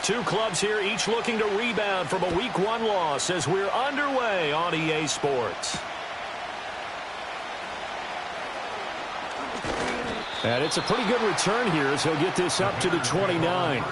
Two clubs here, each looking to rebound from a Week 1 loss as we're underway on EA Sports. And it's a pretty good return here as he'll get this up to the 29.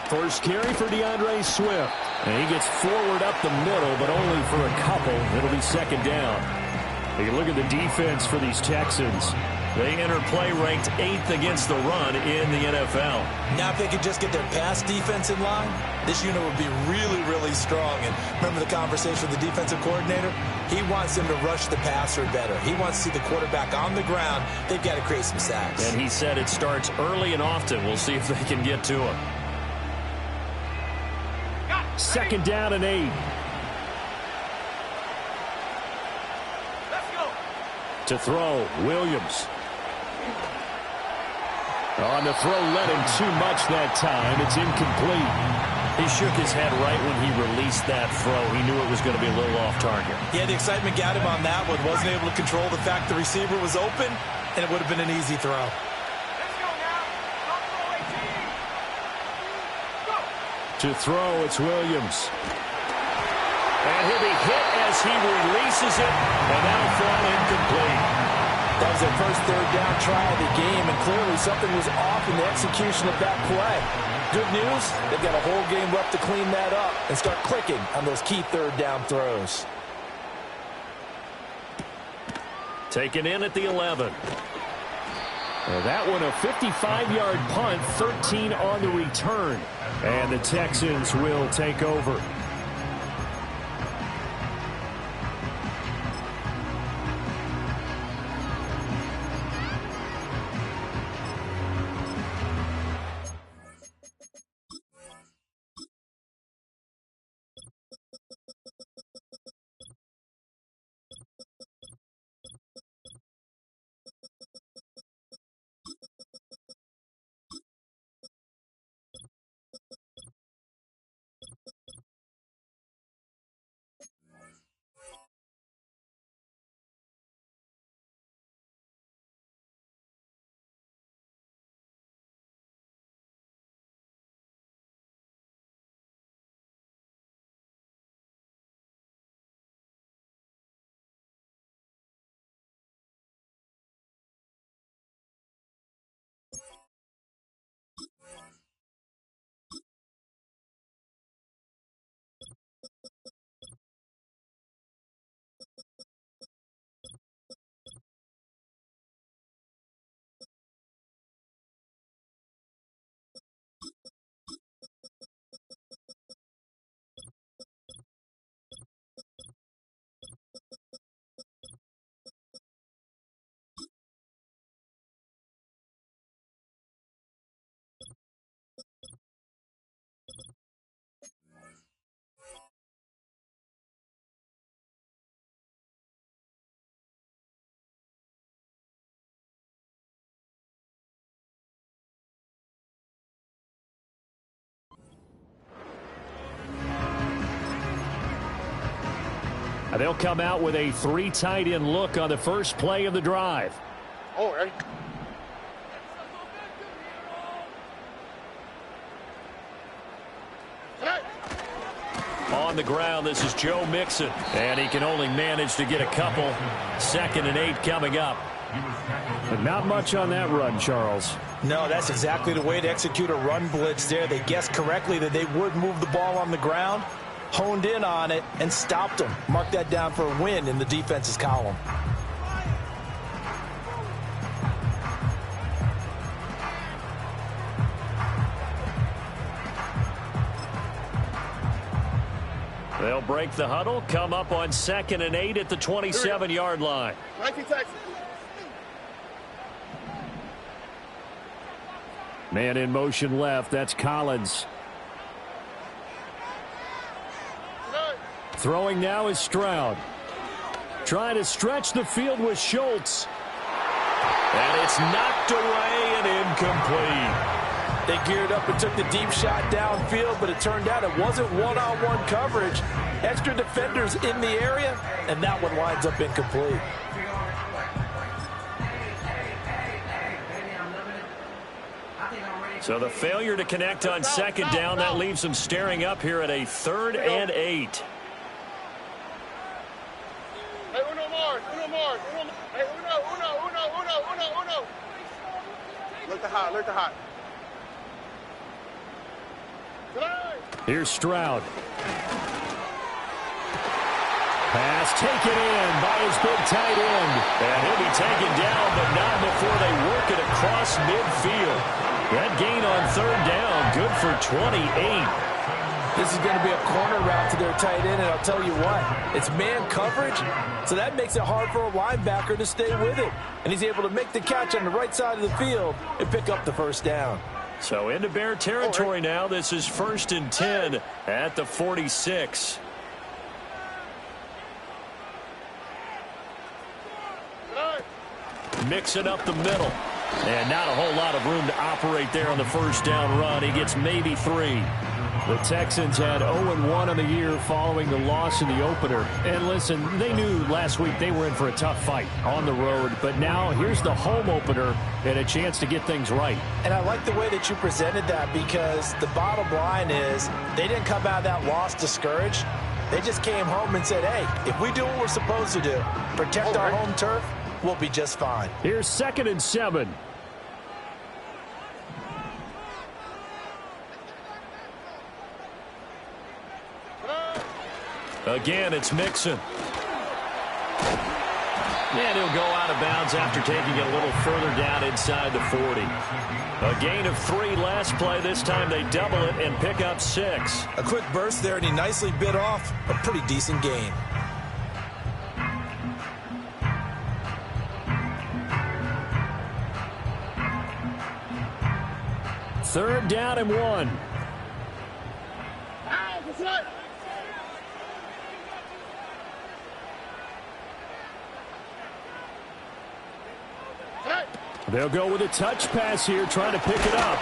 First carry for DeAndre Swift. And he gets forward up the middle, but only for a couple. It'll be second down. You look at the defense for these Texans. They enter play ranked 8th against the run in the NFL. Now if they could just get their pass defense in line, this unit would be really, really strong. And remember the conversation with the defensive coordinator? He wants them to rush the passer better. He wants to see the quarterback on the ground. They've got to create some sacks. And he said it starts early and often. We'll see if they can get to him. Second down and 8. To throw, Williams. On the throw, led him too much that time. It's incomplete. He shook his head right when he released that throw. He knew it was going to be a little off target. Yeah, the excitement got him on that one. Wasn't able to control the fact the receiver was open, and it would have been an easy throw. To throw, it's Williams. And he'll be hit as he releases it, and that'll fall incomplete. That was their first third down try of the game, and clearly something was off in the execution of that play. Good news, they've got a whole game left to clean that up and start clicking on those key third down throws. Taken in at the 11. That one a 55-yard punt, 13 on the return. And the Texans will take over. They'll come out with a 3 tight end look on the first play of the drive. Oh, right. On the ground, this is Joe Mixon. And he can only manage to get a couple. 2nd and 8 coming up. But not much on that run, Charles. No, that's exactly the way to execute a run blitz there. They guessed correctly that they would move the ball on the ground, honed in on it, and stopped them. Mark that down for a win in the defense's column. They'll break the huddle, come up on 2nd and 8 at the 27-yard line. 19 Texans. Man in motion left. That's Collins. Throwing now is Stroud. Trying to stretch the field with Schultz. And it's knocked away and incomplete. They geared up and took the deep shot downfield, but it turned out it wasn't one-on-one coverage. Extra defenders in the area, and that one winds up incomplete. So the failure to connect on second down, that leaves them staring up here at a 3rd and 8. Hey, uno more. Hey, uno. Look to hot. Here's Stroud. Pass taken in by his big tight end. And he'll be taken down, but not before they work it across midfield. That gain on 3rd down, good for 28. This is going to be a corner route to their tight end, and I'll tell you what, it's man coverage, so that makes it hard for a linebacker to stay with it. And he's able to make the catch on the right side of the field and pick up the 1st down. So into Bear territory now. This is 1st and 10 at the 46. Mixing up the middle. And not a whole lot of room to operate there on the 1st down run. He gets maybe 3. The Texans had 0-1 on the year following the loss in the opener. And listen, they knew last week they were in for a tough fight on the road. But now here's the home opener and a chance to get things right. And I like the way that you presented that, because the bottom line is they didn't come out of that loss discouraged. They just came home and said, hey, if we do what we're supposed to do, protect our home turf, we'll be just fine. Here's 2nd and 7. Again, it's Mixon. And he'll go out of bounds after taking it a little further down inside the 40. A gain of 3 last play. This time they double it and pick up 6. A quick burst there, and he nicely bit off a pretty decent gain. Third down and 1. They'll go with a touch pass here, trying to pick it up.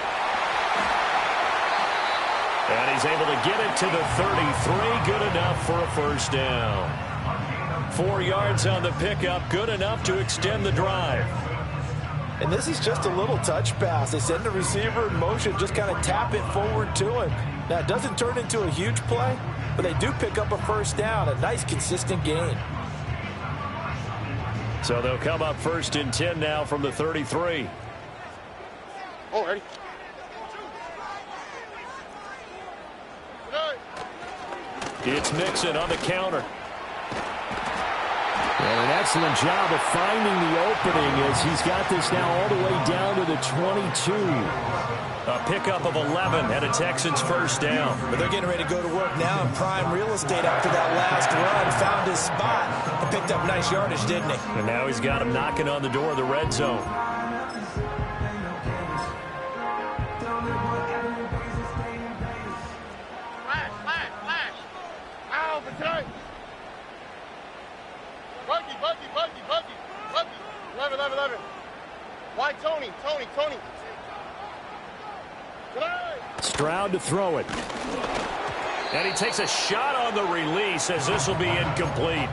And he's able to get it to the 33. Good enough for a 1st down. 4 yards on the pickup. Good enough to extend the drive. And this is just a little touch pass. They send the receiver in motion, just kind of tap it forward to him. Now, it doesn't turn into a huge play, but they do pick up a 1st down, a nice, consistent gain. So they'll come up 1st and 10 now from the 33. Oh, ready. It's Mixon on the counter. And an excellent job of finding the opening as he's got this now all the way down to the 22. A pickup of 11 and a Texans 1st down. But they're getting ready to go to work now in prime real estate after that last run. Found his spot and picked up nice yardage, didn't he? And now he's got him knocking on the door of the red zone. Flash. Ow, for tonight. Buggy. 11. Why Tony? Stroud to throw it. And he takes a shot on the release as this will be incomplete.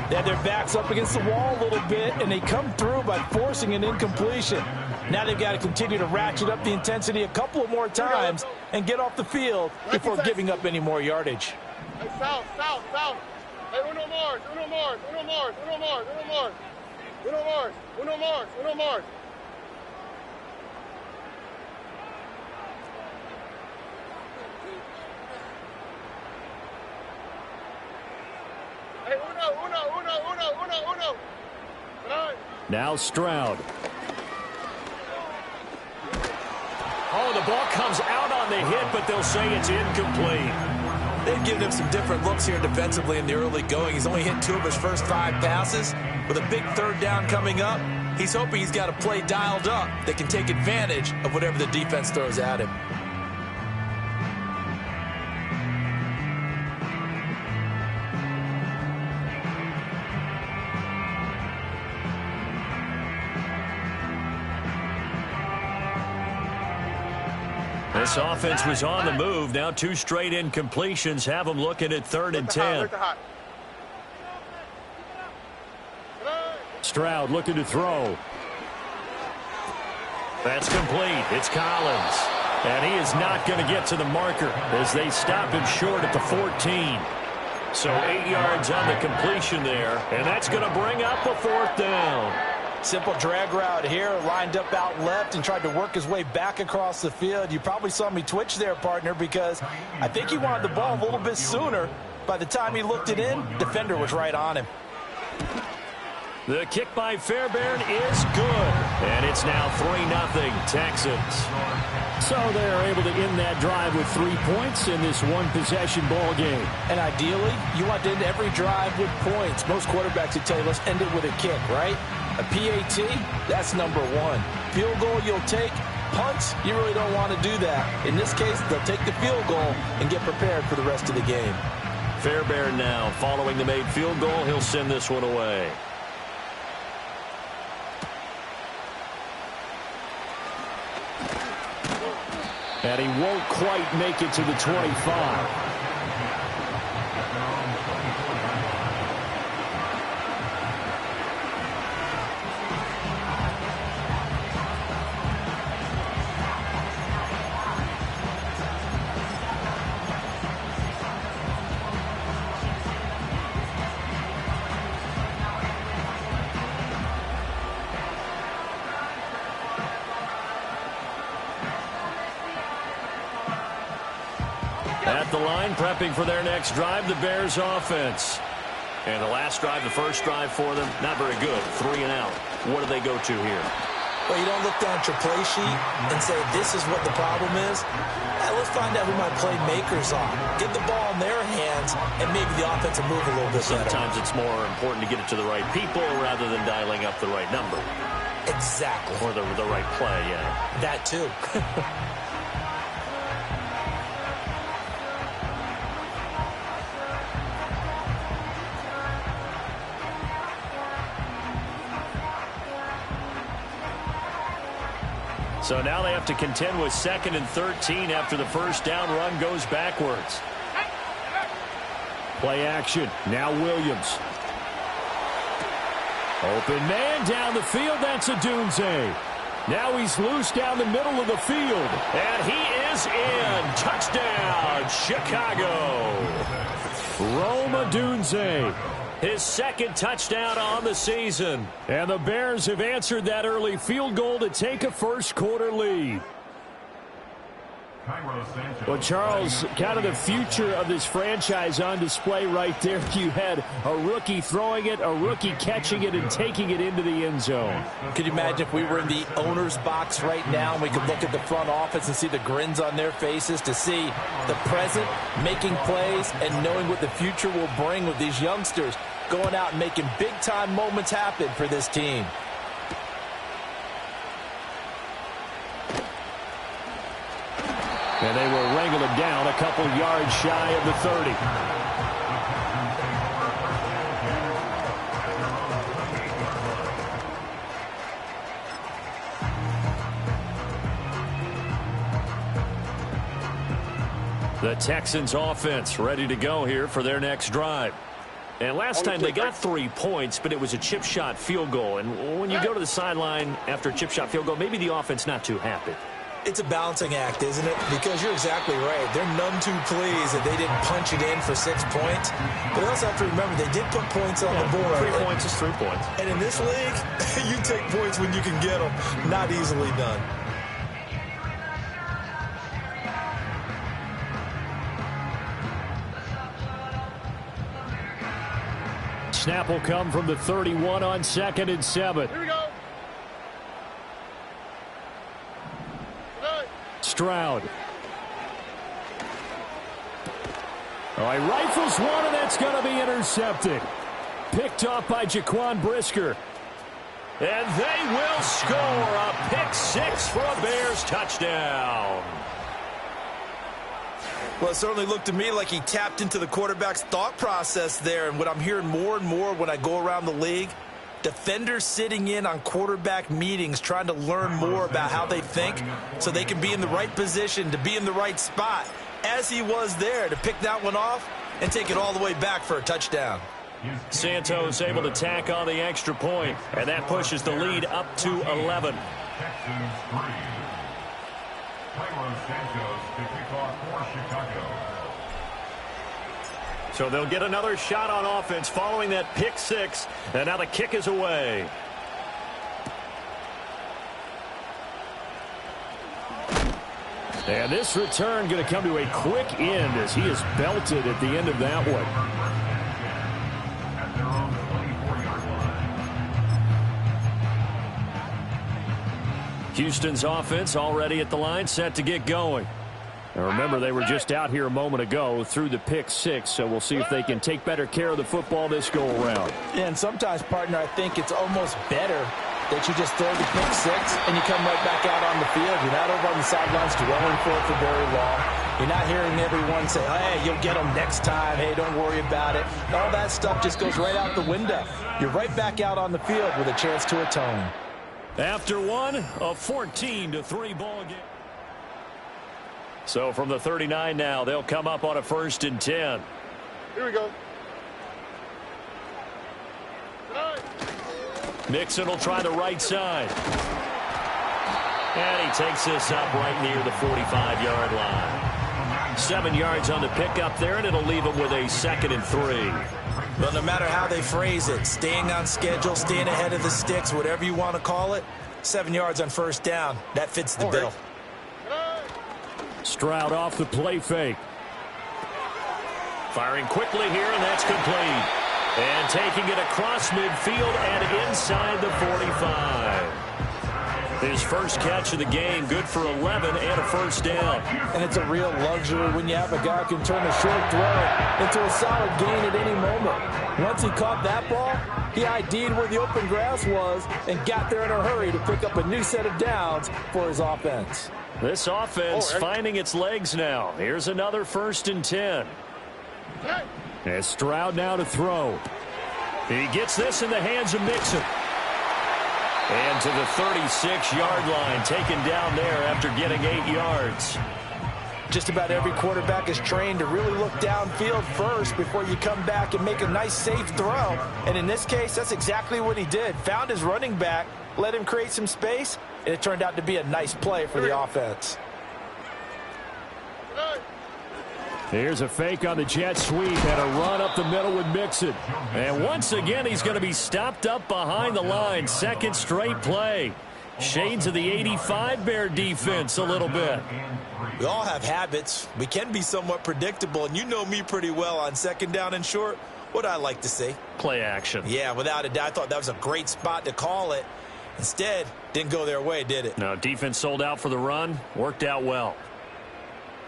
They had their backs up against the wall a little bit, and they come through by forcing an incompletion. Now they've got to continue to ratchet up the intensity a couple of more times and get off the field before giving up any more yardage. Hey, south. Hey, uno more. Hey, uno. Now Stroud. Oh, the ball comes out on the hit, but they'll say it's incomplete. They've given him some different looks here defensively in the early going. He's only hit 2 of his first 5 passes. With a big 3rd down coming up, He's hoping he's got a play dialed up that can take advantage of whatever the defense throws at him. This offense was on the move. Now 2 straight incompletions have them looking at 3rd and 10. Stroud looking to throw. That's complete. It's Collins. And he is not going to get to the marker as they stop him short at the 14. So 8 yards on the completion there. And that's going to bring up a 4th down. Simple drag route here, lined up out left and tried to work his way back across the field. You probably saw me twitch there, partner, because I think he wanted the ball a little bit sooner. By the time he looked it in, defender was right on him. The kick by Fairbairn is good. And it's now 3-0 Texans. So they're able to end that drive with 3 points in this one-possession ball game. And ideally, you want to end every drive with points. Most quarterbacks would tell you, let's end it with a kick, right? A PAT, that's number 1. Field goal you'll take. Punts, you really don't want to do that. In this case, they'll take the field goal and get prepared for the rest of the game. Fairbairn now following the made field goal. He'll send this one away. And he won't quite make it to the 25. At the line, prepping for their next drive, the Bears offense. And the last drive, the first drive for them, not very good. 3 and out. What do they go to here? Well, you don't look down at your play sheet and say, this is what the problem is. Let's find out who my playmakers are. Get the ball in their hands, and maybe the offense will move a little bit better. Sometimes it's more important to get it to the right people rather than dialing up the right number. Exactly. Or the right play, yeah. That too. So now they have to contend with 2nd and 13 after the first down run goes backwards. Play action. Now Williams. Open man down the field. That's Odunze. Now he's loose down the middle of the field. And he is in. Touchdown, Chicago. Rome Odunze. His 2nd touchdown on the season. And the Bears have answered that early field goal to take a first-quarter lead. Well, Charles, kind of the future of this franchise on display right there. You had a rookie throwing it, a rookie catching it, and taking it into the end zone. Could you imagine if we were in the owner's box right now and we could look at the front office and see the grins on their faces, to see the present making plays and knowing what the future will bring with these youngsters going out and making big-time moments happen for this team. And they will wrangle him down a couple yards shy of the 30. The Texans offense ready to go here for their next drive. And last time they got 3 points, but it was a chip shot field goal. And when you go to the sideline after a chip shot field goal, maybe the offense not too happy. It's a balancing act, isn't it? Because you're exactly right. They're none too pleased that they didn't punch it in for 6 points. But they also have to remember they did put points on the board. 3 points is 3 points. And in this league, you take points when you can get them. Not easily done. Snap will come from the 31 on 2nd and 7. Here we go. Stroud. All right, rifles one, and that's going to be intercepted. Picked off by Jaquan Brisker. And they will score a pick six for a Bears touchdown. Well, it certainly looked to me like he tapped into the quarterback's thought process there. And what I'm hearing more and more when I go around the league, defenders sitting in on quarterback meetings trying to learn more about how they think so they can be in the right position to be in the right spot, as he was there to pick that one off and take it all the way back for a touchdown. Santos able to tack on the extra point, and that pushes the lead up to 11. So they'll get another shot on offense following that pick six, and now the kick is away. And this return going to come to a quick end as he is belted at the end of that one. Houston's offense already at the line, set to get going. And remember, they were just out here a moment ago through the pick six, so we'll see if they can take better care of the football this go-around. Yeah, and sometimes, partner, I think it's almost better that you just throw the pick six and you come right back out on the field. You're not over on the sidelines dwelling for it for very long. You're not hearing everyone say, hey, you'll get them next time. Hey, don't worry about it. All that stuff just goes right out the window. You're right back out on the field with a chance to atone. After one, a 14-3 ball game. So from the 39 now, they'll come up on a 1st and 10. Here we go. Mixon will try the right side. And he takes this up right near the 45-yard line. 7 yards on the pickup there, and it'll leave him with a 2nd and 3. Well, no matter how they phrase it, staying on schedule, staying ahead of the sticks, whatever you want to call it, 7 yards on 1st down, that fits the bill. Stroud off the play fake. Firing quickly here, and that's complete. And taking it across midfield and inside the 45. His first catch of the game, good for 11 and a 1st down. And it's a real luxury when you have a guy who can turn a short throw into a solid gain at any moment. Once he caught that ball, he ID'd where the open grass was and got there in a hurry to pick up a new set of downs for his offense. This offense finding its legs now. Here's another 1st and 10. As Stroud now to throw. He gets this in the hands of Mixon. And to the 36-yard line, taken down there after getting 8 yards. Just about every quarterback is trained to really look downfield first before you come back and make a nice, safe throw. And in this case, that's exactly what he did. Found his running back, let him create some space, and it turned out to be a nice play for the offense. Here's a fake on the jet sweep and a run up the middle with Mixon. And once again, he's going to be stopped up behind the line. 2nd straight play. Shades of the 85 Bear defense a little bit. We all have habits. We can be somewhat predictable, and you know me pretty well on 2nd down and short. What I like to see? Play action. Yeah, without a doubt. I thought that was a great spot to call it. Instead, didn't go their way, did it? No, defense sold out for the run. Worked out well.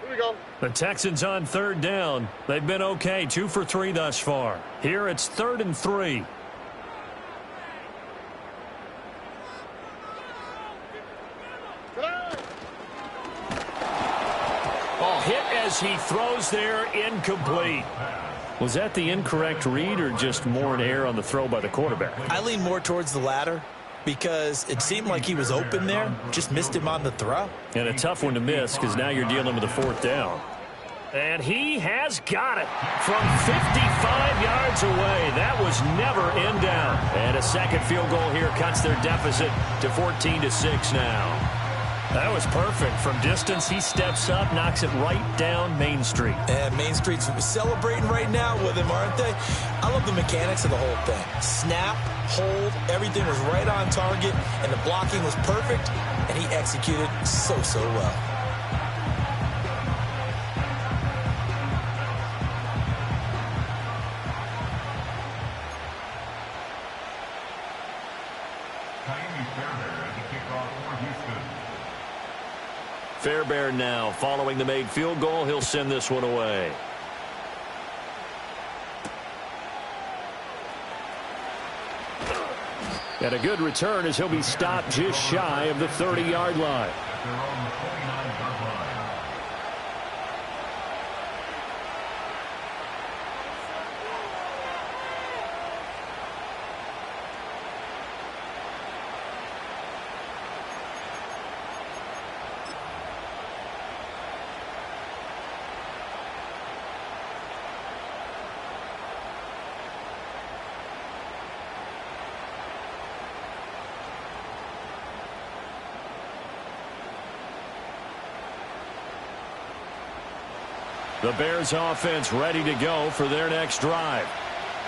Here we go. The Texans on 3rd down. They've been okay, 2 for 3 thus far. Here it's 3rd and 3. Oh, hit as he throws there, incomplete. Was that the incorrect read or just more an error on the throw by the quarterback? I lean more towards the latter because it seemed like he was open there, just missed him on the throw. And a tough one to miss because now you're dealing with a 4th down. And he has got it from 55 yards away. That was never in down. And a 2nd field goal here cuts their deficit to 14-6 now. That was perfect. From distance, he steps up, knocks it right down Main Street. And Main Street's celebrating right now with him, aren't they? I love the mechanics of the whole thing. Snap, hold, everything was right on target, and the blocking was perfect, and he executed so well. Fairbairn now following the made field goal. He'll send this one away. And a good return as he'll be stopped just shy of the 30-yard line. The Bears offense ready to go for their next drive.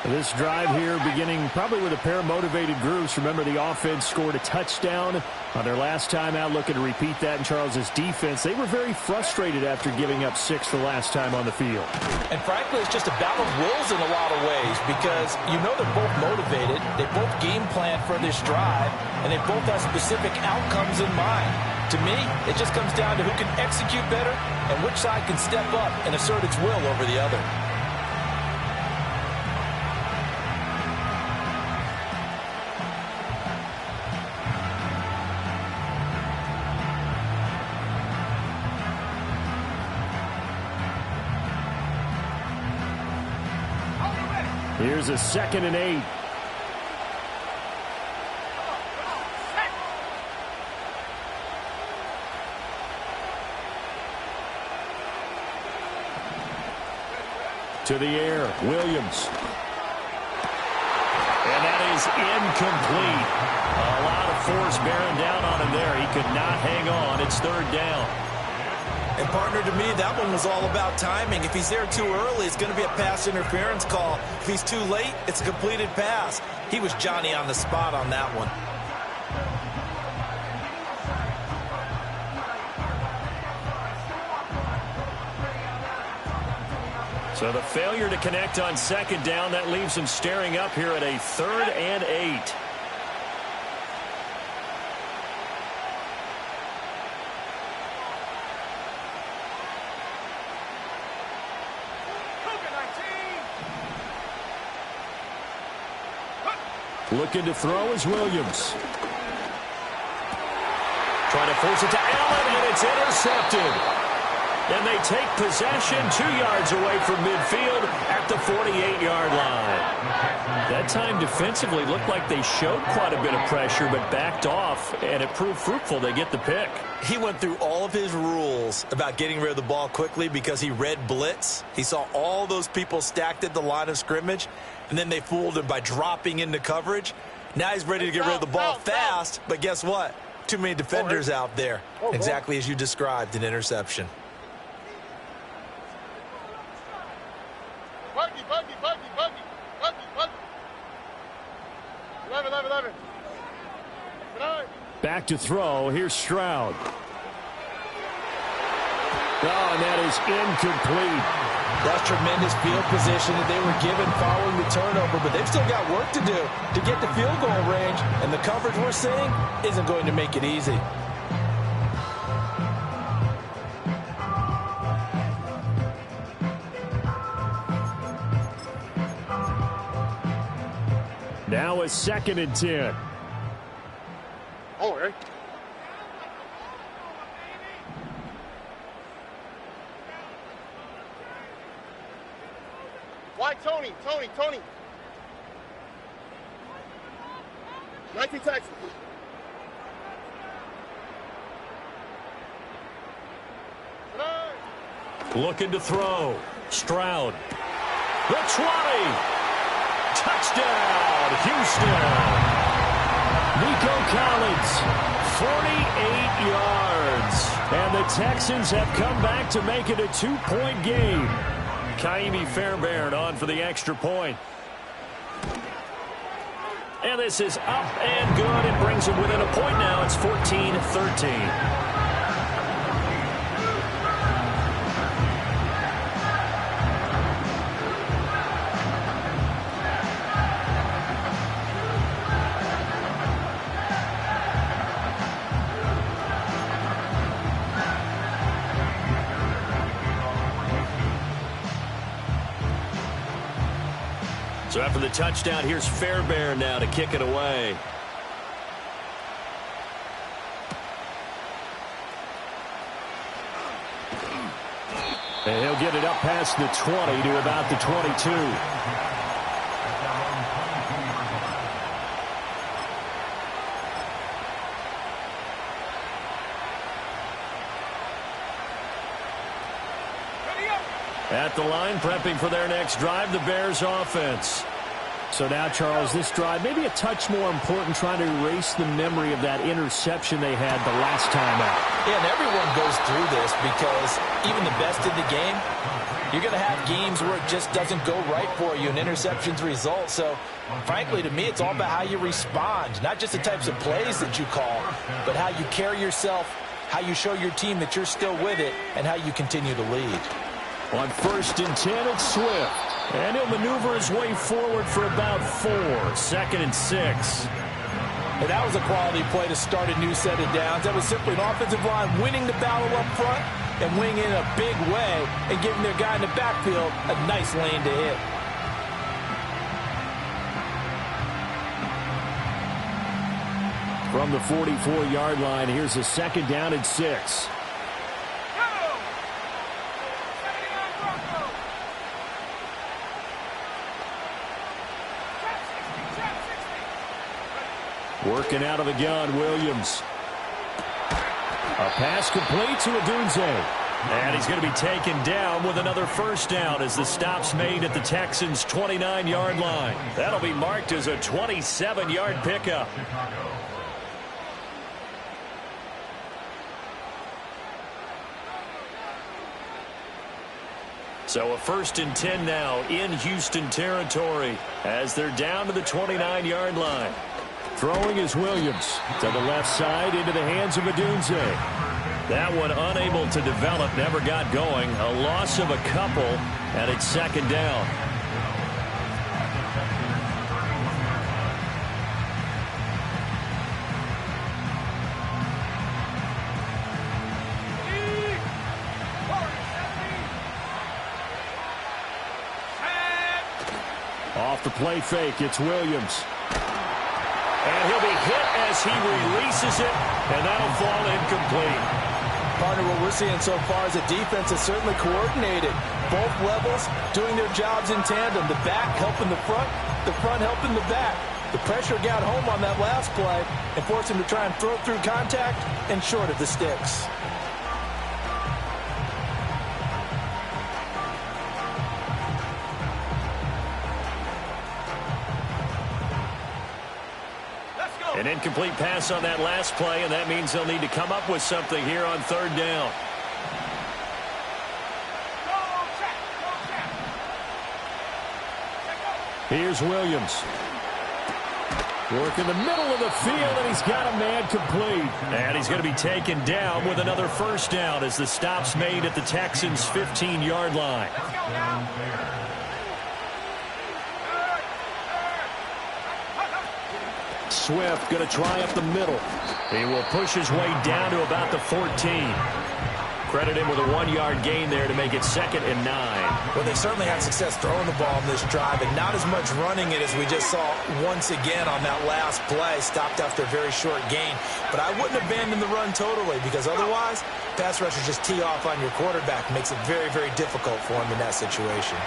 This drive here beginning probably with a pair of motivated groups. Remember, the offense scored a touchdown on their last time out, looking to repeat that in Charles's defense. They were very frustrated after giving up 6 the last time on the field. And frankly, it's just a battle of wills in a lot of ways because you know they're both motivated. They both game plan for this drive, and they both have specific outcomes in mind. To me, it just comes down to who can execute better and which side can step up and assert its will over the other. Here's a 2nd and 8. To the air, Williams. And that is incomplete. A lot of force bearing down on him there. He could not hang on. It's 3rd down. And, partner, to me, that one was all about timing. If he's there too early, it's going to be a pass interference call. If he's too late, it's a completed pass. He was Johnny on the spot on that one. So the failure to connect on 2nd down, that leaves him staring up here at a 3rd and 8. Looking to throw is Williams. Trying to force it to Allen, and it's intercepted. And they take possession 2 yards away from midfield at the 48-yard line. That time defensively looked like they showed quite a bit of pressure but backed off, and it proved fruitful. They get the pick. He went through all of his rules about getting rid of the ball quickly because he read blitz. He saw all those people stacked at the line of scrimmage, and then they fooled him by dropping into coverage. Now he's ready to get rid of the ball fast, but guess what? Too many defenders out there. Exactly as you described, an interception. Buggy. 11. Back to throw. Here's Stroud. Oh, and that is incomplete. That's tremendous field position that they were given following the turnover, but they've still got work to do to get the field goal range, and the coverage we're seeing isn't going to make it easy. Now a 2nd and 10. Oh, right. Why Tony? 19 Texas. Looking to throw. Stroud. The 20. Touchdown, Houston. Nico Collins, 48 yards. And the Texans have come back to make it a 2-point game. Kaimi Fairbairn on for the extra point. And this is up and good. It brings them within a point now. It's 14-13. So after the touchdown, here's Fairbairn now to kick it away. And he'll get it up past the 20 to about the 22. At the line, prepping for their next drive, the Bears offense. So now, Charles, this drive maybe a touch more important, trying to erase the memory of that interception they had the last time out. Yeah, and everyone goes through this because even the best in the game, you're going to have games where it just doesn't go right for you and interceptions result. So, frankly, to me, it's all about how you respond, not just the types of plays that you call, but how you carry yourself, how you show your team that you're still with it, and how you continue to lead. On 1st and 10, it's Swift. And he'll maneuver his way forward for about 4. 2nd and 6. And that was a quality play to start a new set of downs. That was simply an offensive line winning the battle up front and winning in a big way and giving their guy in the backfield a nice lane to hit. From the 44-yard line, here's a 2nd down and 6. Working out of the gun, Williams. A pass complete to Odunze. And he's going to be taken down with another 1st down as the stop's made at the Texans' 29-yard line. That'll be marked as a 27-yard pickup. So a 1st and 10 now in Houston territory as they're down to the 29-yard line. Throwing is Williams to the left side into the hands of Odunze. That one unable to develop, never got going. A loss of a couple, and it's 2nd down. Off the play fake, it's Williams. And he'll be hit as he releases it, and that'll fall incomplete. Partner, what we're seeing so far is a defense that's certainly coordinated. Both levels doing their jobs in tandem. The back helping the front helping the back. The pressure got home on that last play and forced him to try and throw through contact and short of the sticks. An incomplete pass on that last play, and that means they'll need to come up with something here on 3rd down. Here's Williams. Work in the middle of the field, and he's got a man complete. And he's going to be taken down with another 1st down as the stop's made at the Texans' 15-yard line. Swift going to try up the middle. He will push his way down to about the 14. Credit him with a 1-yard gain there to make it 2nd and 9. Well, they certainly had success throwing the ball in this drive, and not as much running it as we just saw once again on that last play. Stopped after a very short gain. But I wouldn't abandon the run totally, because otherwise, pass rushers just tee off on your quarterback. Makes it very, very difficult for him in that situation.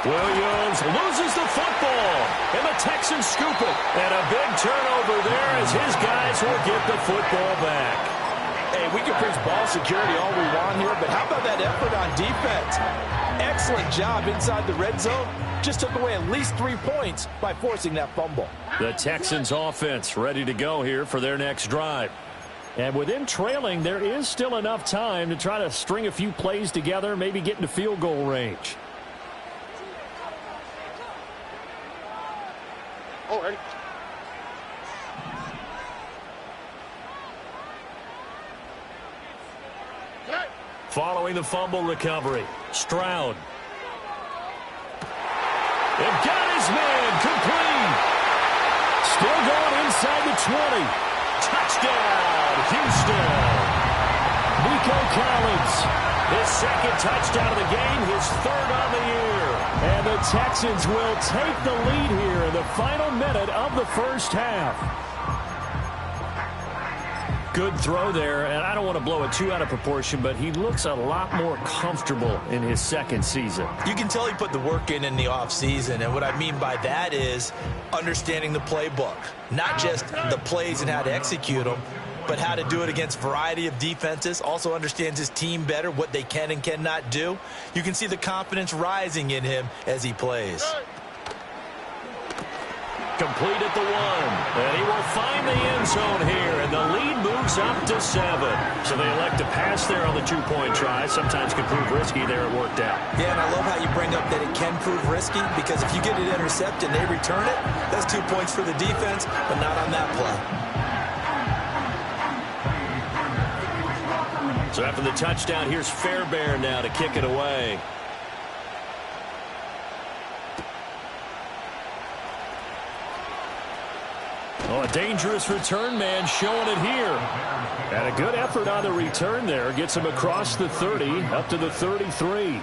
Williams loses the football, and the Texans scoop it. And a big turnover there as his guys will get the football back. Hey, we can preach ball security all we want here, but how about that effort on defense? Excellent job inside the red zone. Just took away at least 3 points by forcing that fumble. The Texans offense ready to go here for their next drive. And with them trailing, there is still enough time to try to string a few plays together, maybe get into field goal range. All right. Following the fumble recovery, Stroud. They've got his man complete. Still going inside the 20. Touchdown, Houston. Nico Collins, his 2nd touchdown of the game, his 3rd on the year. And the Texans will take the lead here in the final minute of the 1st half. Good throw there, and I don't want to blow it too out of proportion, but he looks a lot more comfortable in his second season. You can tell he put the work in the offseason, and what I mean by that is understanding the playbook. Not just the plays and how to execute them, but how to do it against a variety of defenses. Also understands his team better, what they can and cannot do. You can see the confidence rising in him as he plays. Complete at the 1, and he will find the end zone here, and the lead moves up to 7. So they elect to pass there on the 2-point try. Sometimes can prove risky. There it worked out. Yeah, and I love how you bring up that it can prove risky, because if you get it intercepted and they return it, that's 2 points for the defense, but not on that play. So after the touchdown, here's Fairbairn now to kick it away. Oh, a dangerous return man showing it here. And a good effort on the return there. Gets him across the 30, up to the 33.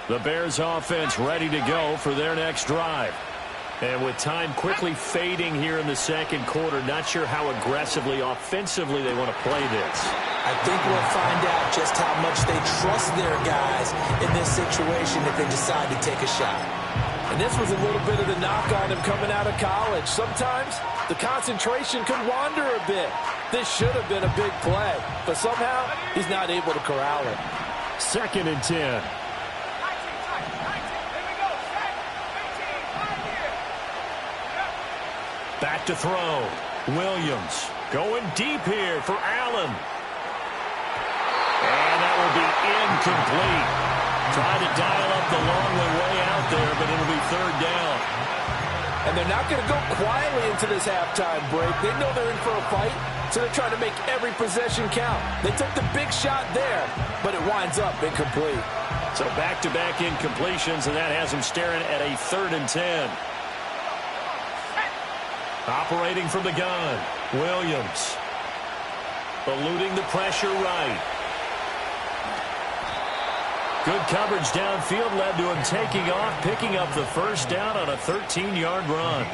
The Bears offense ready to go for their next drive. And with time quickly fading here in the second quarter, not sure how aggressively, offensively they want to play this. I think we'll find out just how much they trust their guys in this situation if they decide to take a shot. And this was a little bit of the knock on him coming out of college. Sometimes the concentration could wander a bit. This should have been a big play, but somehow he's not able to corral it. 2nd and 10. Back to throw. Williams going deep here for Allen. And that will be incomplete. Try to dial up the long way out there, but it'll be 3rd down. And they're not going to go quietly into this halftime break. They know they're in for a fight, so they're trying to make every possession count. They took the big shot there, but it winds up incomplete. So back-to-back incompletions, and that has them staring at a 3rd and 10. Operating from the gun, Williams. Eluding the pressure right. Good coverage downfield led to him taking off, picking up the 1st down on a 13-yard run.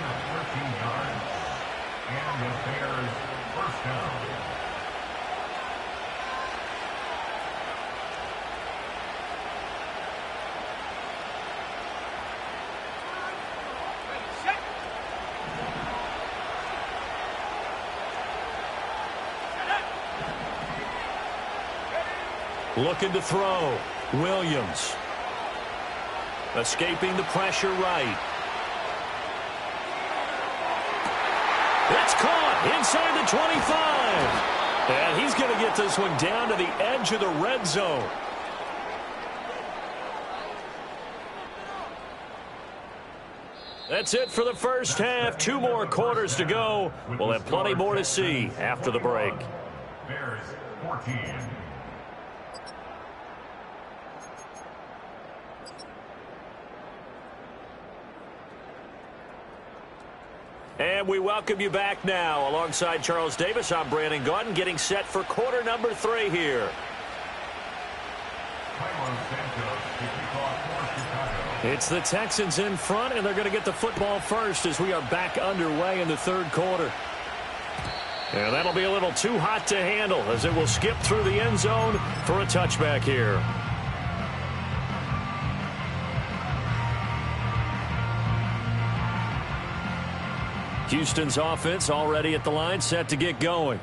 Looking to throw. Williams. Escaping the pressure right. It's caught inside the 25. And he's going to get this one down to the edge of the red zone. That's it for the first half. 2 more quarters to go. We'll have plenty more to see after the break. Bears 14. And we welcome you back now. Alongside Charles Davis, I'm Brandon Gaudin, getting set for quarter number 3 here. It's the Texans in front, and they're going to get the football first as we are back underway in the 3rd quarter. And that'll be a little too hot to handle as it will skip through the end zone for a touchback here. Houston's offense already at the line, set to get going.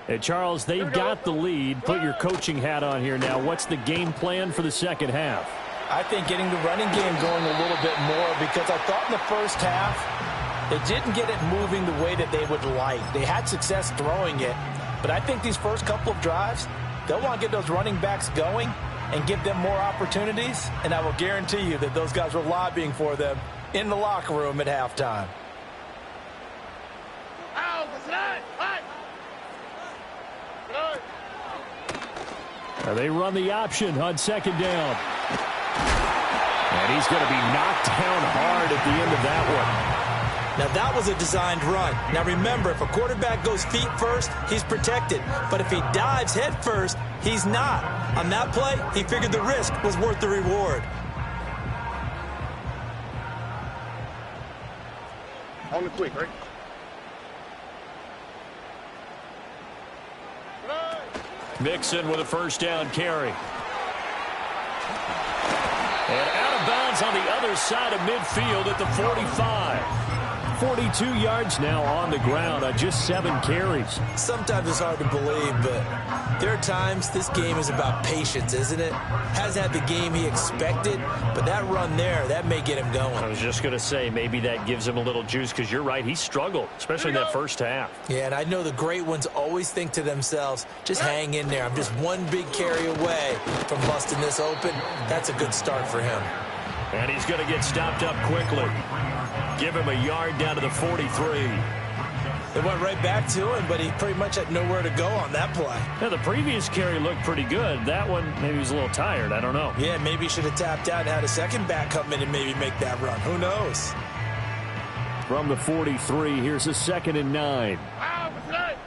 Hey, Charles, they've got the lead. Put your coaching hat on here now. What's the game plan for the second half? I think getting the running game going a little bit more, because I thought in the first half they didn't get it moving the way that they would like. They had success throwing it, but I think these first couple of drives, they'll want to get those running backs going and give them more opportunities, and I will guarantee you that those guys were lobbying for them in the locker room at halftime. They run the option on 2nd down. And he's going to be knocked down hard at the end of that one. Now, that was a designed run. Now, remember, if a quarterback goes feet first, he's protected. But if he dives head first, he's not. On that play, he figured the risk was worth the reward. On the quick, right? Mixon with a first down carry. And out of bounds on the other side of midfield at the 45. 42 yards now on the ground on just 7 carries. Sometimes it's hard to believe, but there are times this game is about patience, isn't it? Hasn't had the game he expected, but that run there, that may get him going. I was just going to say, maybe that gives him a little juice, because you're right, he struggled, especially in that first half. Yeah, and I know the great ones always think to themselves, just hang in there. I'm just one big carry away from busting this open. That's a good start for him. And he's going to get stopped up quickly. Give him a yard down to the 43. It went right back to him, but he pretty much had nowhere to go on that play. Yeah, the previous carry looked pretty good. That one, maybe he was a little tired. I don't know. Yeah, maybe he should have tapped out and had a second back come in and maybe make that run. Who knows? From the 43, here's a 2nd and 9. Wow, what's that?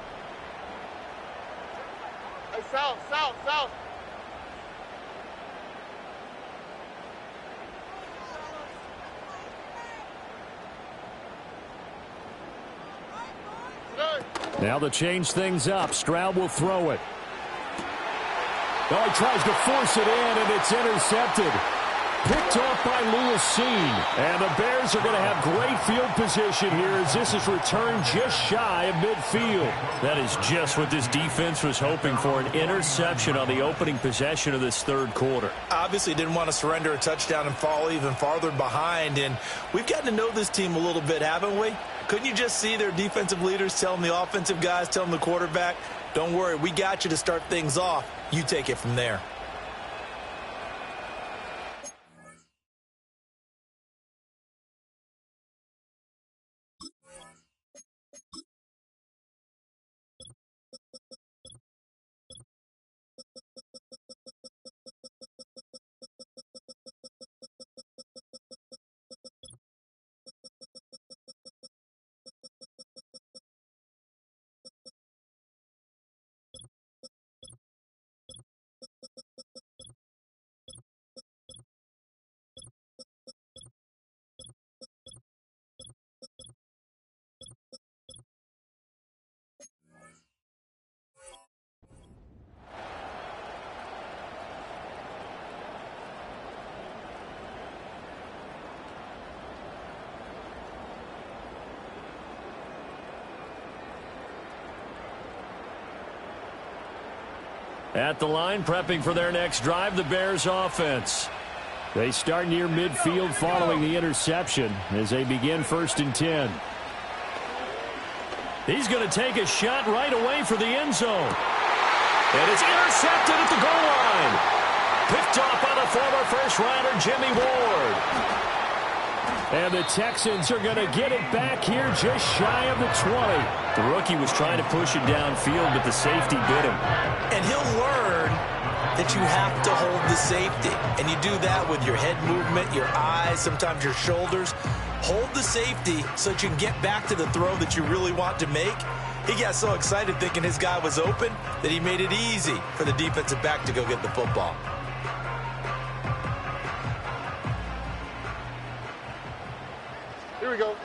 Hey, south. Now to change things up, Stroud will throw it. Oh, he tries to force it in, and it's intercepted. Picked off by Lewis Cine. And the Bears are going to have great field position here as this is returned just shy of midfield. That is just what this defense was hoping for, an interception on the opening possession of this third quarter. Obviously didn't want to surrender a touchdown and fall even farther behind. And we've gotten to know this team a little bit, haven't we? Couldn't you just see their defensive leaders telling the offensive guys, telling the quarterback, don't worry, we got you to start things off. You take it from there. At the line, prepping for their next drive, the Bears offense. They start near midfield following the interception as they begin 1st and 10. He's going to take a shot right away for the end zone. And it's intercepted at the goal line. Picked off by the former first-rounder Jimmy Ward. And the Texans are going to get it back here just shy of the 20. The rookie was trying to push it downfield, but the safety bit him. And he'll learn that you have to hold the safety. And you do that with your head movement, your eyes, sometimes your shoulders. Hold the safety so that you can get back to the throw that you really want to make. He got so excited thinking his guy was open that he made it easy for the defensive back to go get the football. Here we go.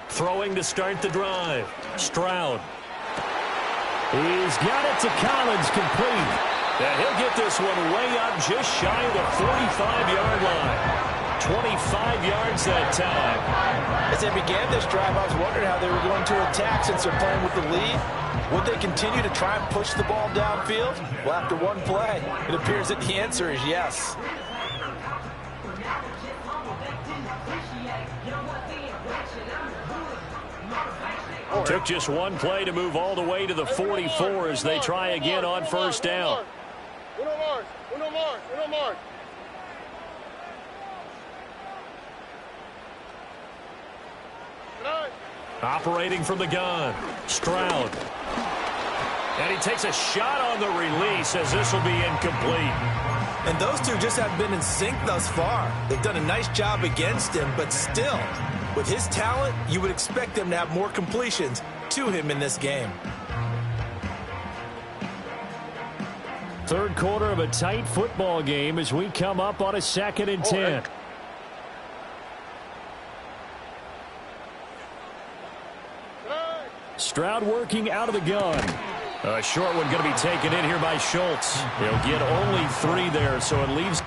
Throwing to start the drive. Stroud. He's got it to Collins, complete. And he'll get this one way up just shy of the 45-yard line. 25 yards that time. As they began this drive, I was wondering how they were going to attack since they're playing with the lead. Would they continue to try and push the ball downfield? Well, after one play, it appears that the answer is yes. Took just one play to move all the way to the 44 as they try again on 1st down. Uno more. Operating from the gun, Stroud. And he takes a shot on the release as this will be incomplete. And those two just have been in sync thus far. They've done a nice job against him, but still, with his talent, you would expect them to have more completions to him in this game. Third quarter of a tight football game as we come up on a 2nd and 10. Stroud working out of the gun. A short one going to be taken in here by Schultz. He'll get only 3 there, so it leaves...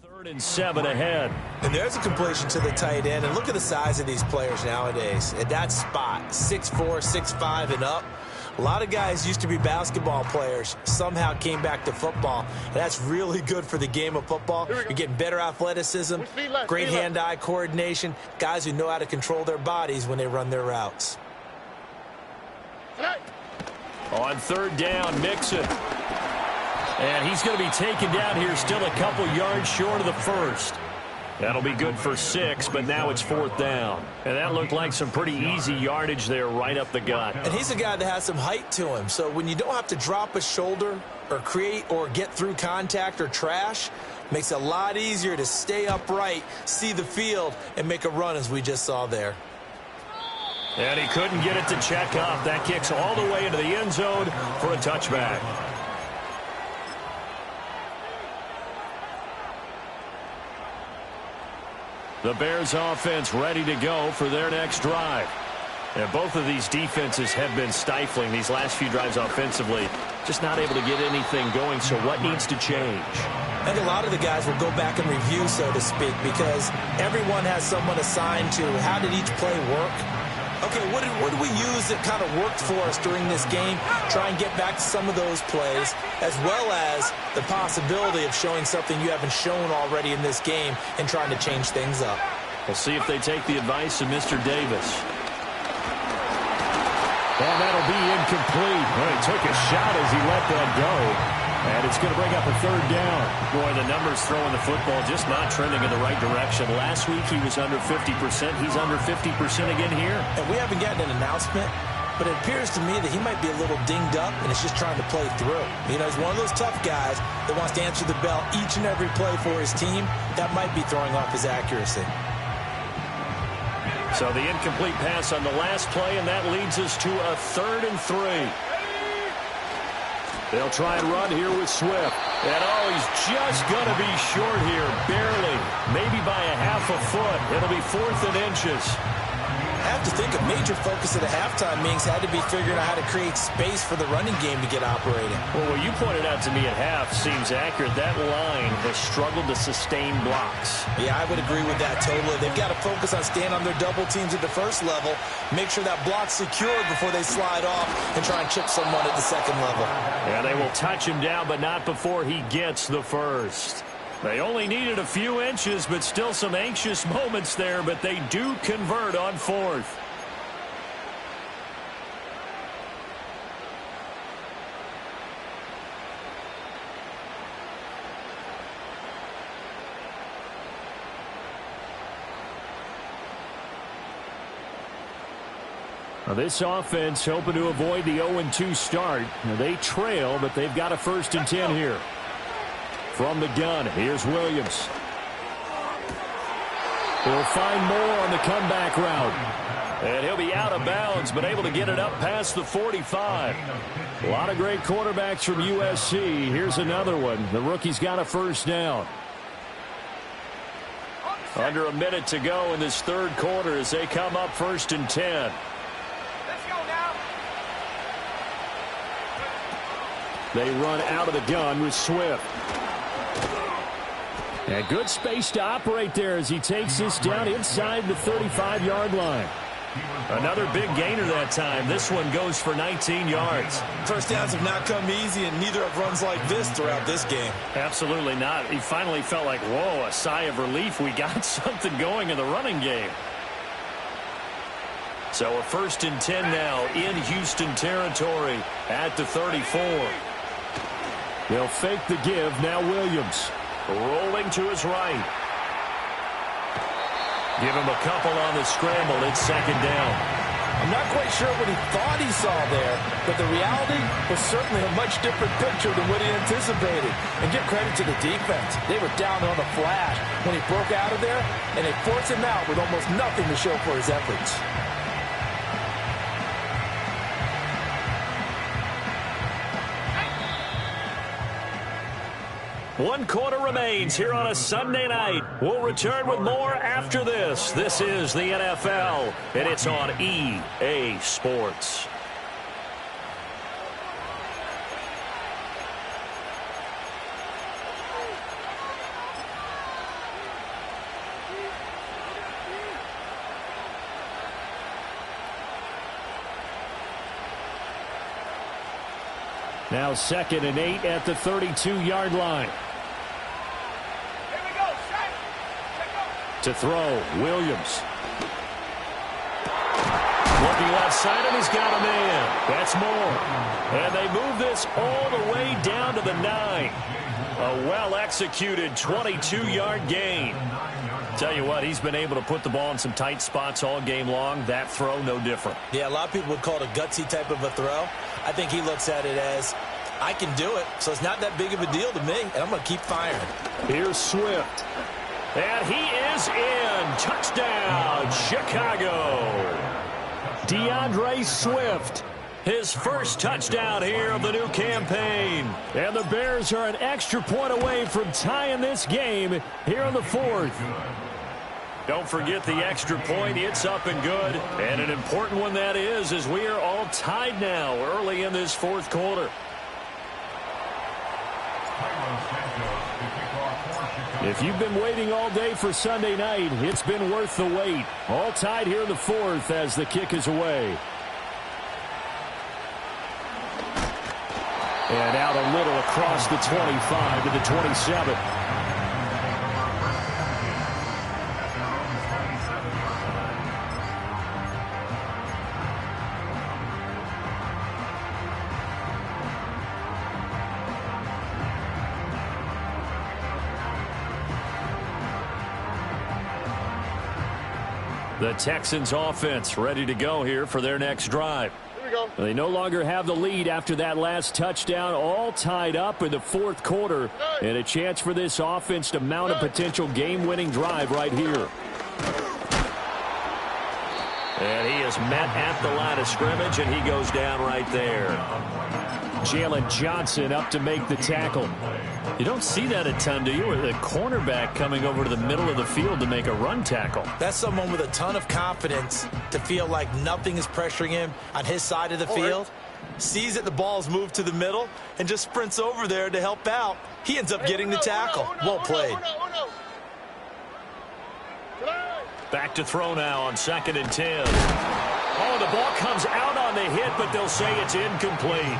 Third and 7 ahead. And there's a completion to the tight end. And look at the size of these players nowadays. At that spot, 6'4", 6'5", and up. A lot of guys used to be basketball players, somehow came back to football. And that's really good for the game of football. You're getting better athleticism, great hand-eye coordination, guys who know how to control their bodies when they run their routes. On third down, Mixon. And he's going to be taken down here, still a couple yards short of the first. That'll be good for 6, but now it's 4th down. And that looked like some pretty easy yardage there right up the gut. And he's a guy that has some height to him. So when you don't have to drop a shoulder or create or get through contact or trash, makes it a lot easier to stay upright, see the field, and make a run as we just saw there. And he couldn't get it to check up. That kicks all the way into the end zone for a touchback. The Bears offense ready to go for their next drive. And both of these defenses have been stifling these last few drives offensively. Just not able to get anything going, so what needs to change? I think a lot of the guys will go back and review, so to speak, because everyone has someone assigned to how did each play work. Okay, what did we use that kind of worked for us during this game? Try and get back to some of those plays, as well as the possibility of showing something you haven't shown already in this game and trying to change things up. We'll see if they take the advice of Mr. Davis. And that'll be incomplete. Well, he took a shot as he let that go. And it's going to bring up a third down. Boy, the numbers throwing the football just not trending in the right direction. Last week he was under 50%. He's under 50% again here. And we haven't gotten an announcement, but it appears to me that he might be a little dinged up and is just trying to play through. You know, he's one of those tough guys that wants to answer the bell each and every play for his team. That might be throwing off his accuracy. So the incomplete pass on the last play, and that leads us to a 3rd and 3. They'll try and run here with Swift. And, he's just going to be short here, barely, maybe by a half a foot. It'll be 4th and inches. I have to think a major focus of the halftime meetings had to be figuring out how to create space for the running game to get operating. Well, what you pointed out to me at half seems accurate. That line has struggled to sustain blocks. Yeah, I would agree with that totally. They've got to focus on staying on their double teams at the first level, make sure that block's secured before they slide off and try and chip someone at the second level. Yeah, they will touch him down, but not before he gets the first. They only needed a few inches, but still some anxious moments there, but they do convert on 4th. Now this offense hoping to avoid the 0-2 start. Now they trail, but they've got a 1st and 10 here. From the gun, here's Williams. He'll find more on the comeback route. And he'll be out of bounds, but able to get it up past the 45. A lot of great quarterbacks from USC. Here's another one. The rookie's got a 1st down. Under a minute to go in this 3rd quarter as they come up 1st and 10. They run out of the gun with Swift. And good space to operate there as he takes this down inside the 35-yard line. Another big gainer that time. This one goes for 19 yards. First downs have not come easy, and neither have runs like this throughout this game. Absolutely not. He finally felt like, whoa, a sigh of relief. We got something going in the running game. So a 1st and 10 now in Houston territory at the 34. They'll fake the give. Now Williams rolling to his right. Give him a couple on the scramble. It's 2nd down. I'm not quite sure what he thought he saw there, but the reality was certainly a much different picture than what he anticipated. And give credit to the defense. They were down on the flash when he broke out of there, and they forced him out with almost nothing to show for his efforts. One quarter remains here on a Sunday night. We'll return with more after this. This is the NFL, and it's on EA Sports. Now 2nd and 8 at the 32-yard line. To throw, Williams. Looking left side, and he's got a man. That's more. And they move this all the way down to the 9. A well-executed 22-yard gain. Tell you what, he's been able to put the ball in some tight spots all game long. That throw, no different. Yeah, a lot of people would call it a gutsy type of a throw. I think he looks at it as, I can do it, so it's not that big of a deal to me, and I'm going to keep firing. Here's Swift. And he is in. Touchdown, Chicago. DeAndre Swift. His first touchdown here of the new campaign. And the Bears are an extra point away from tying this game here in the 4th. Don't forget the extra point. It's up and good. And an important one that is, as we are all tied now early in this 4th quarter. If you've been waiting all day for Sunday night, it's been worth the wait. All tied here in the 4th as the kick is away. And out a little across the 25 to the 27. The Texans offense ready to go here for their next drive. Here we go. They no longer have the lead after that last touchdown, all tied up in the 4th quarter, and a chance for this offense to mount a potential game-winning drive right here. And he is met at the line of scrimmage, and he goes down right there. Jalen Johnson up to make the tackle. You don't see that a ton, do you? With a cornerback coming over to the middle of the field to make a run tackle. That's someone with a ton of confidence to feel like nothing is pressuring him on his side of the field. Sees that the ball's moved to the middle and just sprints over there to help out. He ends up getting the tackle. Well played. Back to throw now on 2nd and 10. Oh, the ball comes out on the hit, but they'll say it's incomplete.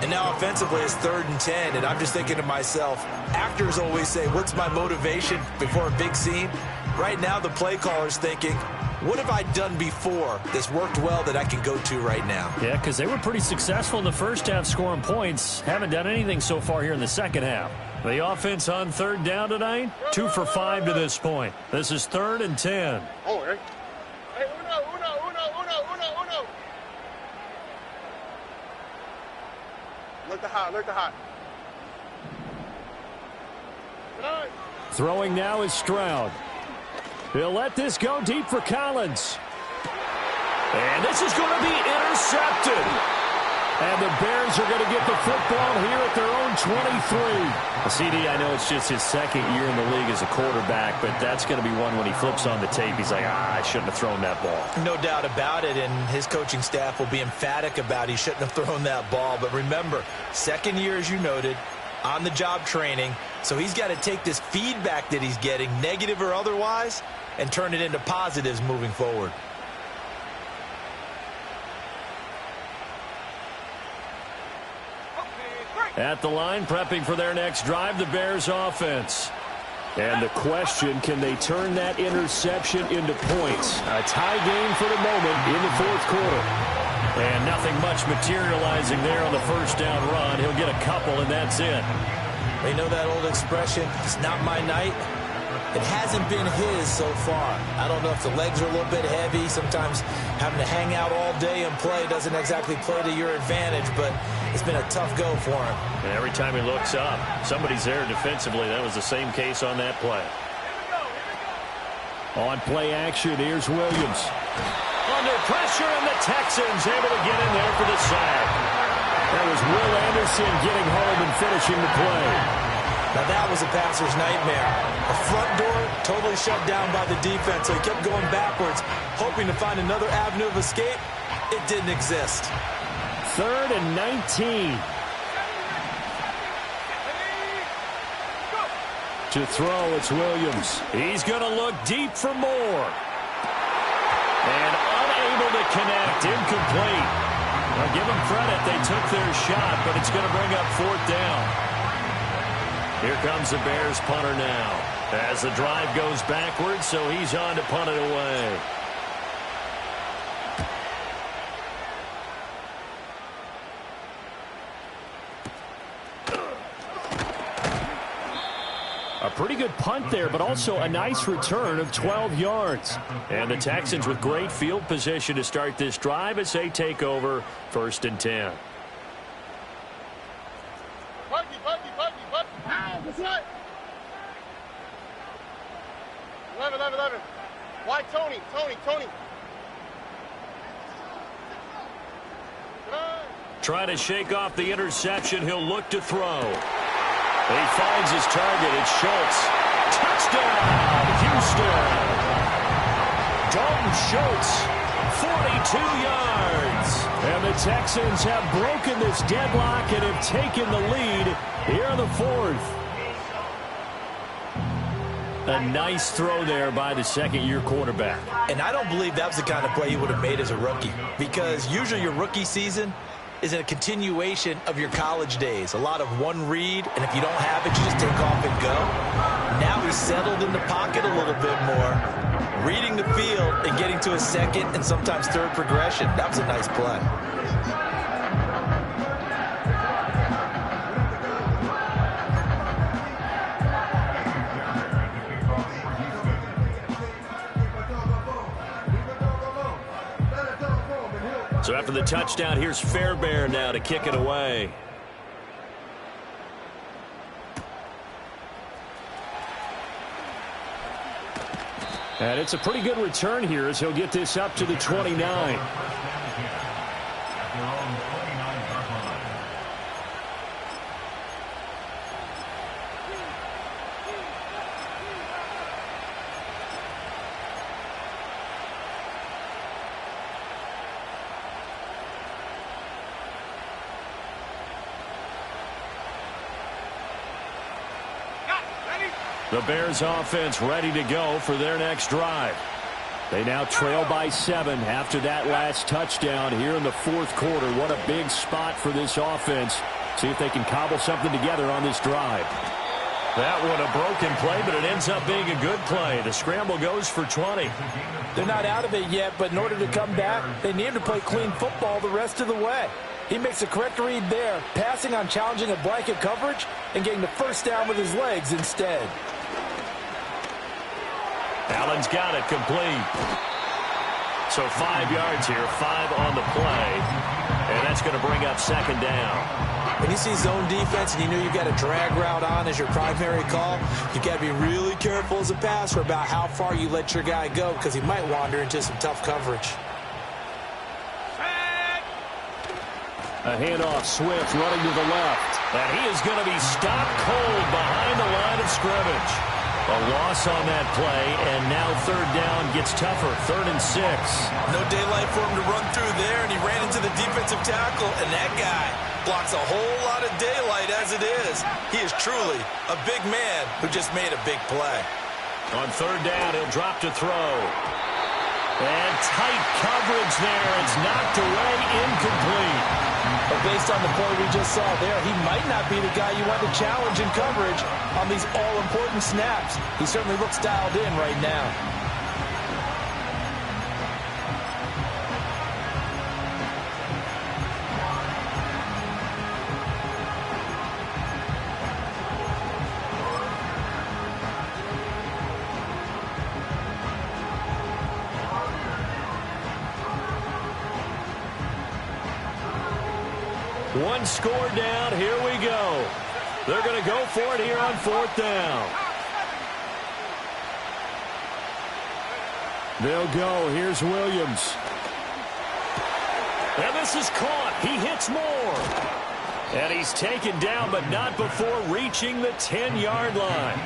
And now offensively it's 3rd and 10, and I'm just thinking to myself, actors always say, what's my motivation before a big scene? Right now the play caller's thinking, what have I done before that's worked well that I can go to right now? Yeah, because they were pretty successful in the first half scoring points. Haven't done anything so far here in the second half. The offense on 3rd down tonight, 2 for 5 to this point. This is 3rd and 10. Oh, hey. Hey, uno. Look the hot. Throwing now is Stroud. He'll let this go deep for Collins. And this is going to be intercepted. And the Bears are going to get the football here at their own 23. CD, I know it's just his 2nd year in the league as a quarterback, but that's going to be one when he flips on the tape. He's like, I shouldn't have thrown that ball. No doubt about it, and his coaching staff will be emphatic about he shouldn't have thrown that ball. But remember, 2nd year, as you noted, on-the-job training, so he's got to take this feedback that he's getting, negative or otherwise, and turn it into positives moving forward. At the line, prepping for their next drive, the Bears offense. And the question, can they turn that interception into points? A tie game for the moment in the fourth quarter. And nothing much materializing there on the first down run. He'll get a couple, and that's it. They know that old expression, it's not my night. It hasn't been his so far. I don't know if the legs are a little bit heavy. Sometimes having to hang out all day and play doesn't exactly play to your advantage, but it's been a tough go for him. And every time he looks up, somebody's there defensively. That was the same case on that play. On play action, here's Williams. Under pressure, and the Texans able to get in there for the sack. That was Will Anderson getting home and finishing the play. Now that was a passer's nightmare. The front door totally shut down by the defense, so he kept going backwards, hoping to find another avenue of escape. It didn't exist. 3rd and 19. To throw, it's Williams. He's going to look deep for more. And unable to connect, incomplete. Now give them credit, they took their shot, but it's going to bring up 4th down. Here comes the Bears punter now. As the drive goes backwards, so he's on to punt it away. A pretty good punt there, but also a nice return of 12 yards. And the Texans with great field position to start this drive as they take over 1st and 10. That's right. 11. Why Tony? Trying to shake off the interception. He'll look to throw. He finds his target. It's Schultz. Touchdown, Houston. Dalton Schultz, 42 yards. And the Texans have broken this deadlock and have taken the lead here in the 4th. A nice throw there by the second-year quarterback. And I don't believe that was the kind of play he would have made as a rookie, because usually your rookie season is a continuation of your college days. A lot of one read, and if you don't have it, you just take off and go. Now he's settled in the pocket a little bit more, reading the field and getting to a second and sometimes third progression. That was a nice play. So after the touchdown, here's Fairbairn now to kick it away. And it's a pretty good return here as he'll get this up to the 29. The Bears offense ready to go for their next drive. They now trail by 7 after that last touchdown here in the 4th quarter. What a big spot for this offense. See if they can cobble something together on this drive. That one a broken play, but it ends up being a good play. The scramble goes for 20. They're not out of it yet, but in order to come back, they need to play clean football the rest of the way. He makes the correct read there, passing on challenging a blanket coverage and getting the first down with his legs instead. Allen's got it complete. So 5 yards here, 5 on the play. And that's going to bring up 2nd down. When you see zone defense and you know you've got a drag route on as your primary call, you've got to be really careful as a passer about how far you let your guy go, because he might wander into some tough coverage. A handoff, Swift running to the left. And he is going to be stopped cold behind the line of scrimmage. A loss on that play, and now 3rd down gets tougher, 3rd and 6. No daylight for him to run through there, and he ran into the defensive tackle, and that guy blocks a whole lot of daylight as it is. He is truly a big man who just made a big play. On 3rd down, he'll drop to throw. And tight coverage there. It's knocked away, incomplete. But based on the play we just saw there, he might not be the guy you want to challenge in coverage on these all-important snaps. He certainly looks dialed in right now. One score down. Here we go. They're going to go for it here on 4th down. They'll go. Here's Williams. And this is caught. He hits more. And he's taken down, but not before reaching the 10-yard line.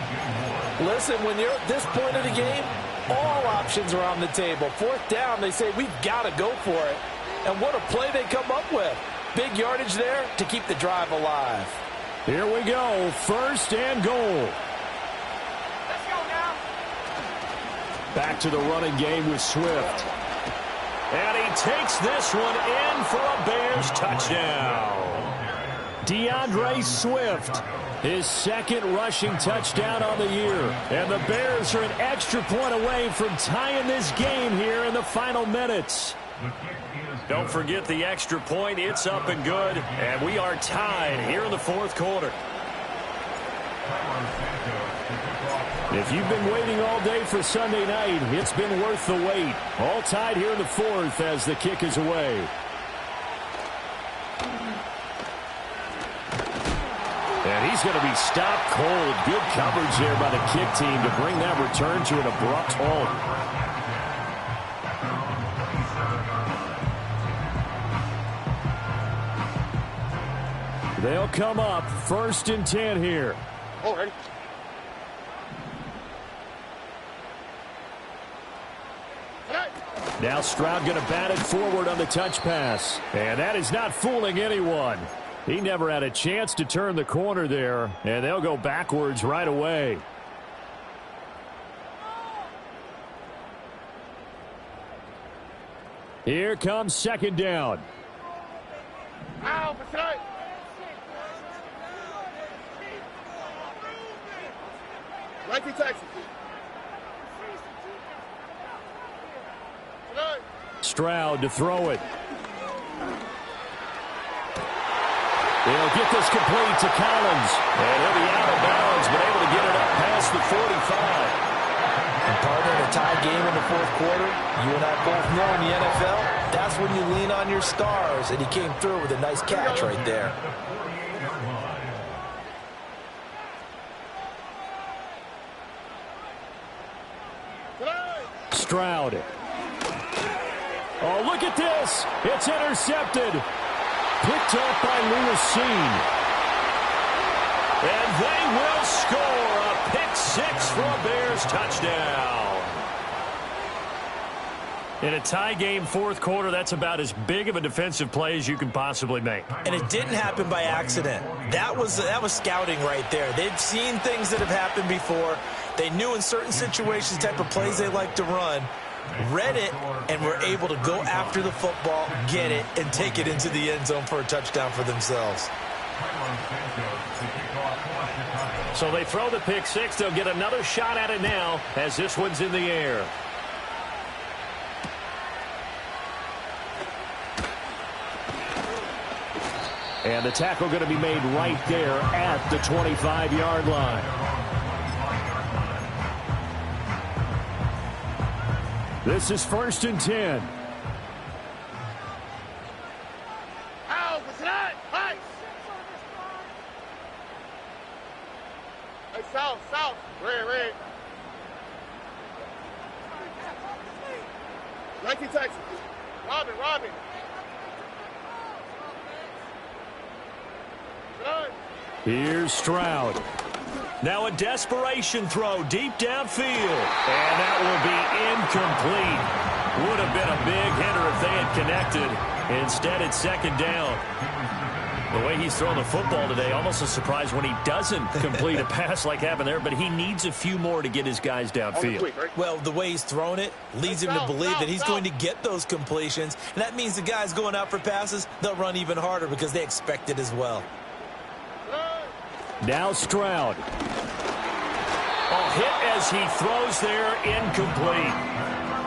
Listen, when you're at this point of the game, all options are on the table. 4th down, they say, we've got to go for it. And what a play they come up with. Big yardage there to keep the drive alive. Here we go. 1st and goal. Let's go now. Back to the running game with Swift. And he takes this one in for a Bears touchdown. DeAndre Swift, his 2nd rushing touchdown on the year. And the Bears are an extra point away from tying this game here in the final minutes. Don't forget the extra point. It's up and good. And we are tied here in the 4th quarter. If you've been waiting all day for Sunday night, it's been worth the wait. All tied here in the 4th as the kick is away. And he's going to be stopped cold. Good coverage there by the kick team to bring that return to an abrupt halt. They'll come up 1st and 10 here. Oh, ready. Now Stroud going to bat it forward on the touch pass. And that is not fooling anyone. He never had a chance to turn the corner there. And they'll go backwards right away. Here comes 2nd down. Ow, beside. Mikey Texas. Stroud to throw it. They'll get this complete to Collins. And he'll be out of bounds, but able to get it up past the 45. And partner, in a tie game in the 4th quarter, you and I both know in the NFL, that's when you lean on your stars, and he came through with a nice catch right there. Stroud. Oh, look at this. It's intercepted. Picked up by Lewis Cine. And they will score a pick-6 for a Bears touchdown. In a tie game 4th quarter, that's about as big of a defensive play as you can possibly make. And it didn't happen by accident. That was scouting right there. They've seen things that have happened before. They knew in certain situations the type of plays they like to run, read it, and were able to go after the football, get it, and take it into the end zone for a touchdown for themselves. So they throw the pick-6. They'll get another shot at it now as this one's in the air. And the tackle going to be made right there at the 25-yard line. This is 1st and 10. Ow, beside. Hey. Hey, south. Red. Mikey Texas. Robin. Here's Stroud. Now a desperation throw deep downfield. And that will be incomplete. Would have been a big hitter if they had connected. Instead, it's 2nd down. The way he's throwing the football today, almost a surprise when he doesn't complete a pass like happened there, but he needs a few more to get his guys downfield. Well, the way he's thrown it leads him to believe that he's going to get those completions, and that means the guys going out for passes, they'll run even harder because they expect it as well. Now Stroud. Hit as he throws there, incomplete.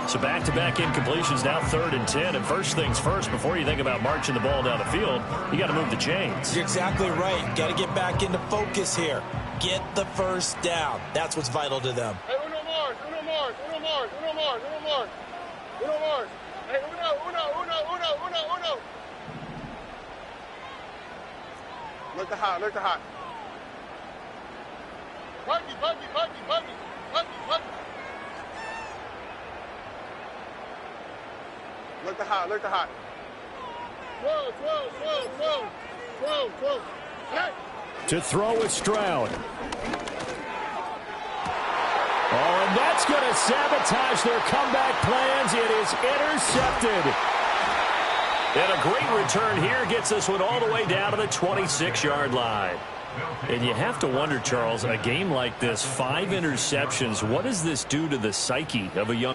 So back-to-back incompletions, now 3rd and 10. And first things first, before you think about marching the ball down the field, you got to move the chains. You're exactly right. Got to get back into focus here. Get the first down. That's what's vital to them. Hey, uno more, uno more, uno more, uno more, uno more, uno more. Hey, uno. Look to hot. Buggy. Look to hot. Whoa. Hey. To throw with Stroud. And that's going to sabotage their comeback plans. It is intercepted. And a great return here gets this one all the way down to the 26-yard line. And you have to wonder, Charles, a game like this, 5 interceptions, what does this do to the psyche of a young...